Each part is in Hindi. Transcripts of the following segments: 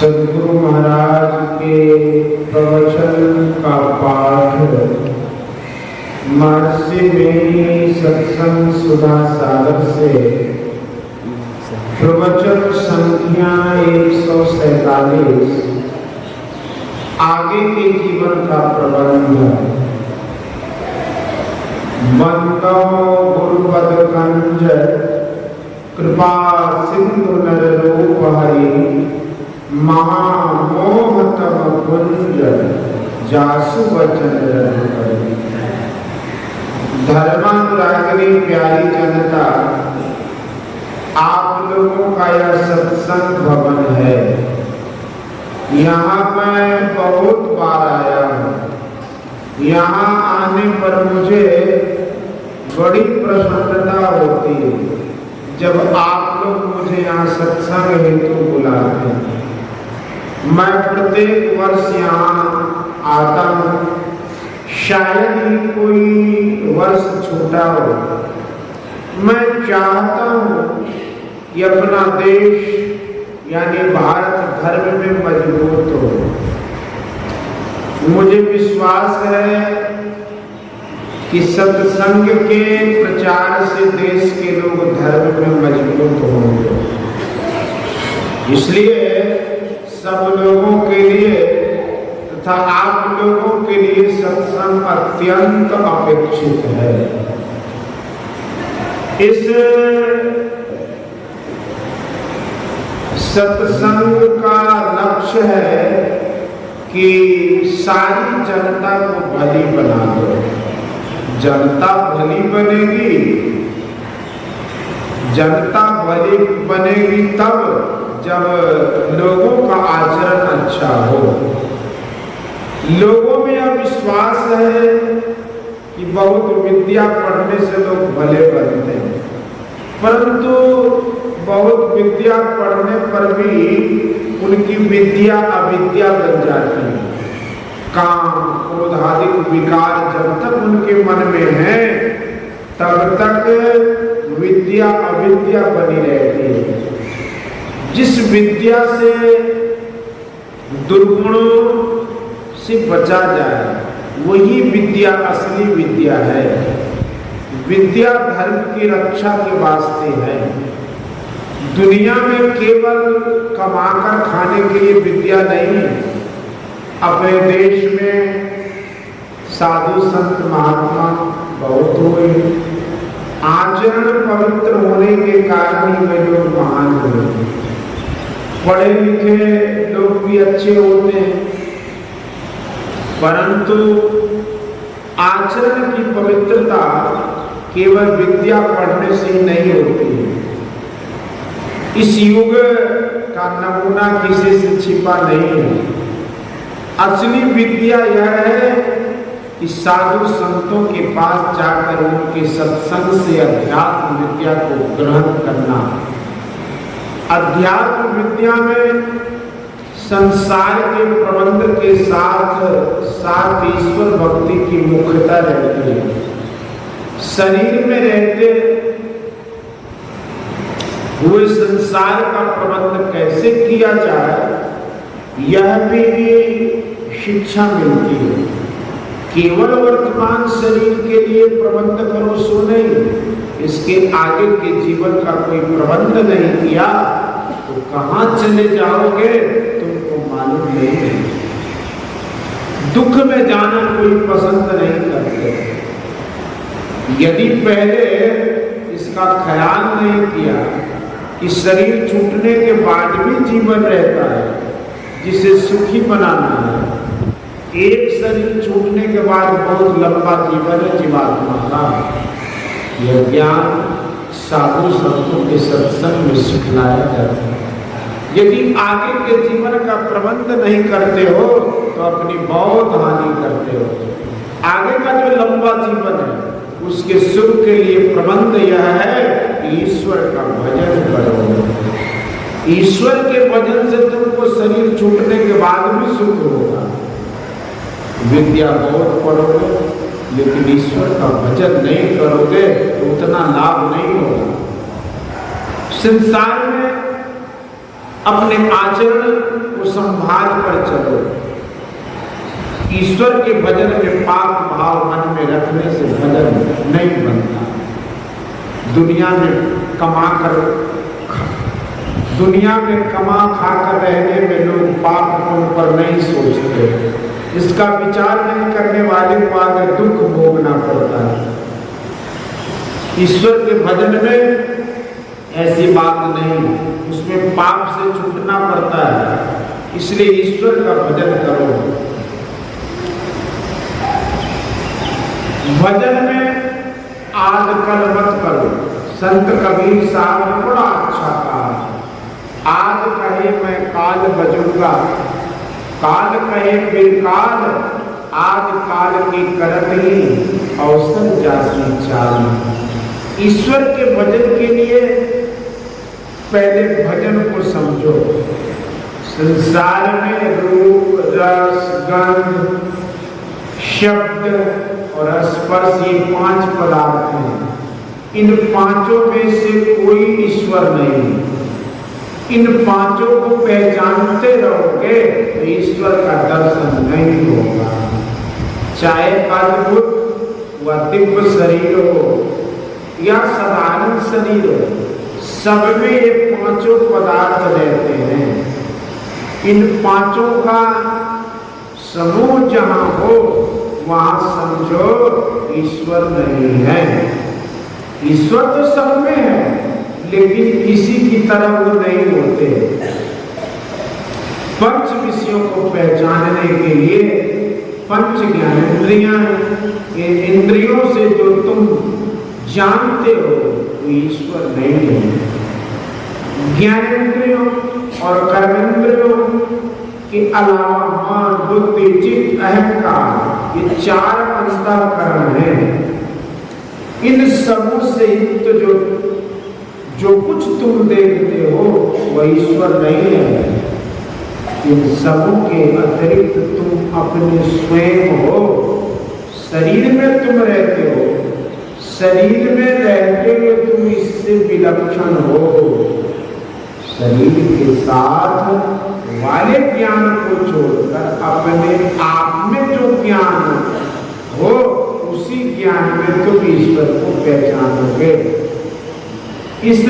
सद्गुरु महाराज के प्रवचन का पाठ महर्षि में सत्संग सुधा सागर से प्रवचन संख्या 147 आगे के जीवन का प्रबंध है। बंदो गुरुपद कंज कृपा सिंधु नर रूप हरि महामोहतम कुंज जासु वचन रघुपति। धर्मानुरागिनी प्यारी जनता, आप लोगों का यह सत्संग भवन है। यहाँ मैं बहुत बार आया हूँ। यहाँ आने पर मुझे बड़ी प्रसन्नता होती है जब आप लोग मुझे यहाँ सत्संग हेतु बुलाते हैं। मैं प्रत्येक वर्ष यहाँ आता हूँ, शायद ही कोई वर्ष छूटा हो। मैं चाहता हूँ कि अपना देश यानी भारत धर्म में मजबूत हो। मुझे विश्वास है कि सत्संग के प्रचार से देश के लोग धर्म में मजबूत होंगे। इसलिए सब लोगों के लिए तथा आप लोगों के लिए सत्संग अत्यंत अपेक्षित है। इस सत्संग का लक्ष्य है कि सारी जनता को भली बना दो। जनता भली बनेगी, जनता भली बनेगी तब जब लोगों का आचरण अच्छा हो। लोगों में यह विश्वास है कि बहुत विद्या पढ़ने से लोग भले बनते हैं, परंतु बहुत विद्या पढ़ने पर भी उनकी विद्या अविद्या बन जाती है। काम क्रोध आदि विकार जब तक उनके मन में है तब तक विद्या अविद्या बनी रहती है। जिस विद्या से दुर्गुणों से बचा जाए वही विद्या असली विद्या है। विद्या धर्म की रक्षा के वास्ते है। दुनिया में केवल कमाकर खाने के लिए विद्या नहीं है। अपने देश में साधु संत महात्मा बहुत हुए, आचरण पवित्र होने के कारण ही वे लोग महान हुए। पढ़े लिखे लोग भी अच्छे होते हैं, परंतु आचरण की पवित्रता केवल विद्या पढ़ने से ही नहीं होती। इस युग का नमूना किसी से छिपा नहीं है। असली विद्या यह है कि साधु संतों के पास जाकर उनके सत्संग से अध्यात्म विद्या को ग्रहण करना। अध्यात्म विद्या में संसार के प्रबंध के साथ साथ ईश्वर भक्ति की मुख्यता रहती है। शरीर में रहते हुए संसार का प्रबंध कैसे किया जाए यह भी शिक्षा मिलती है। केवल वर्तमान शरीर के लिए प्रबंध करो सो नहीं, इसके आगे के जीवन का कोई प्रबंध नहीं किया तो कहां चले जाओगे तुमको मालूम नहीं है। दुख में जाना कोई पसंद नहीं करते। यदि पहले इसका ख्याल नहीं किया कि शरीर छूटने के बाद भी जीवन रहता है जिसे सुखी बनाना है। एक शरीर छूटने के बाद बहुत लंबा जीवन है जीवात्मा का। यह ज्ञान साधु संतों के सत्संग में सिखलाया जाता है। यदि आगे के जीवन का प्रबंध नहीं करते हो तो अपनी बहुत हानि करते हो। आगे का जो लंबा जीवन है उसके सुख के लिए प्रबंध यह है कि ईश्वर का भजन करो। ईश्वर के भजन से तुमको शरीर छूटने के बाद भी सुख होगा। विद्या बहुत पढ़ोगे लेकिन ईश्वर का भजन नहीं करोगे तो उतना लाभ नहीं होगा। संसार में अपने आचरण को को संभाल कर चलो। ईश्वर के भजन में पाप भाव मन में रखने से भजन नहीं बनता। दुनिया में कमा खा कर रहने में लोग पाप पुण्य पर नहीं सोचते। इसका विचार नहीं करने वाले को आगे दुख भोगना पड़ता है। ईश्वर के भजन में ऐसी बात नहीं, उसमें पाप से छूटना पड़ता है। इसलिए ईश्वर का भजन करो। भजन में आजकल मत करो। संत कबीर साहब ने बड़ा अच्छा कहा, आज कहे मैं काल बजूंगा, काल कहे फिर काल, आज काल की करत ही अवसर जासी चाल। ईश्वर के भजन के लिए पहले भजन को समझो। संसार में रूप, रस, गंध, शब्द और स्पर्श ये 5 पदार्थ हैं। इन पांचों में से कोई ईश्वर नहीं। इन पांचों को पहचानते रहोगे तो ईश्वर का दर्शन नहीं होगा। चाहे अद्भुत व दिव्य शरीर हो या साधारण शरीर हो, सब में ये पांचों पदार्थ रहते हैं। इन पांचों का समूह जहां हो वहां समझो ईश्वर नहीं है। ईश्वर तो सब में है, लेकिन किसी की तरह वो नहीं होते। पंच विषयों को पहचानने के लिए पंच ज्ञानेंद्रियां, इंद्रियों से जो तुम जानते हो वो ईश्वर नहीं है। ज्ञानेंद्रियों और कर्मेंद्रियों के अलावा मन, बुद्धि, चित्त, अहंकार ये 4 अंतःकरण हैं। इन सबों से युक्त जो कुछ तुम देखते हो वह ईश्वर नहीं है। इन सबों के अतिरिक्त तुम अपने स्वयं हो। शरीर में तुम रहते हो, शरीर में रहते हुए तुम इससे विलक्षण हो। शरीर के साथ वाले ज्ञान को छोड़कर अपने आप में जो ज्ञान हो उसी ज्ञान में तुम ईश्वर को पहचानोगे। इस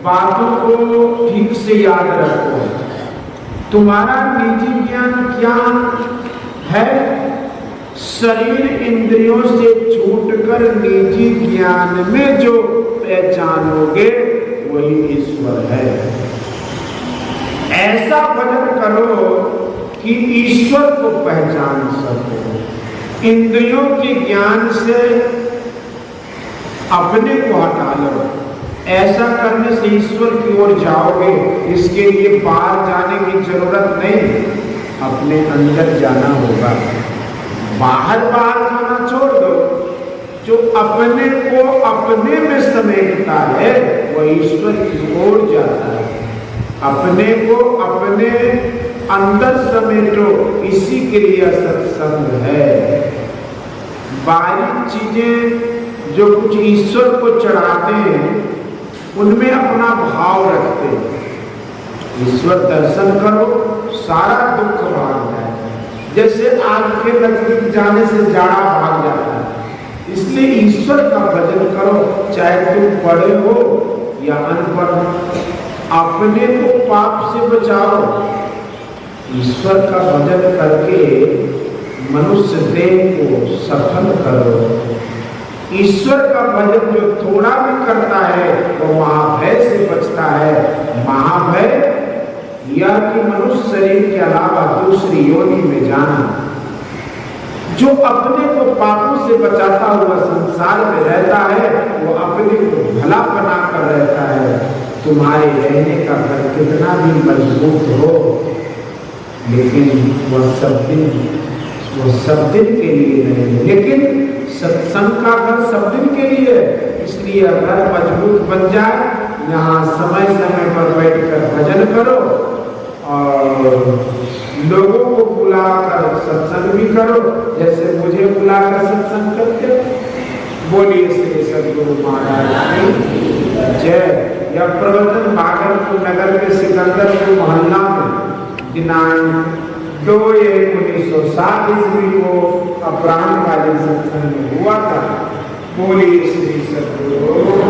बातों को ठीक से याद रखो। तुम्हारा निजी ज्ञान क्या है? शरीर इंद्रियों से छूटकर निजी ज्ञान में जो पहचानोगे वही ईश्वर है। ऐसा भजन करो कि ईश्वर को पहचान सको। इंद्रियों के ज्ञान से अपने को हटा लो। ऐसा करने से ईश्वर की ओर जाओगे। इसके लिए बाहर जाने की जरूरत नहीं, अपने अंदर जाना होगा। बाहर जाना छोड़ दो। जो अपने को अपने में समेटता है वह ईश्वर की ओर जाता है। अपने को अपने अंदर समेटो, इसी के लिए सत्संग है। बाहरी चीजें जो कुछ ईश्वर को चढ़ाते हैं उनमें अपना भाव रखते हैं। ईश्वर दर्शन करो, सारा दुख भाग जाए। जैसे आग के नजदीक जाने से जाड़ा भाग जाता है, इसलिए ईश्वर का भजन करो। चाहे तुम पढ़े हो या अनपढ़ हो, अपने को पाप से बचाओ। ईश्वर का भजन करके मनुष्य देह को सफल करो। ईश्वर का भजन जो थोड़ा भी करता है वो महाभय से बचता है। महाभय यह कि मनुष्य शरीर के अलावा दूसरी योनि में जाना। जो अपने को पापों से बचाता हुआ संसार में रहता है वो अपने को भला बनाकर रहता है। तुम्हारे रहने का घर कितना भी मजबूत हो, लेकिन वह सब दिन के लिए नहीं। लेकिन सत्संग का घर सब दिन के लिए। इसलिए अगर मजबूत बन जाए, यहाँ समय समय पर बैठकर भजन करो और लोगों को बुलाकर सत्संग भी करो, जैसे मुझे बुलाकर सत्संग करते। बोलिए श्री सद्गुरु महाराज की जय। यह प्रवचन भागलपुर नगर के सिकंदरपुर मोहल्ला में दिनांक 2/1/1907 ईस्वी को अपराह्नकालीन सत्संग में हुआ था। बोलिए श्री सद्गुरु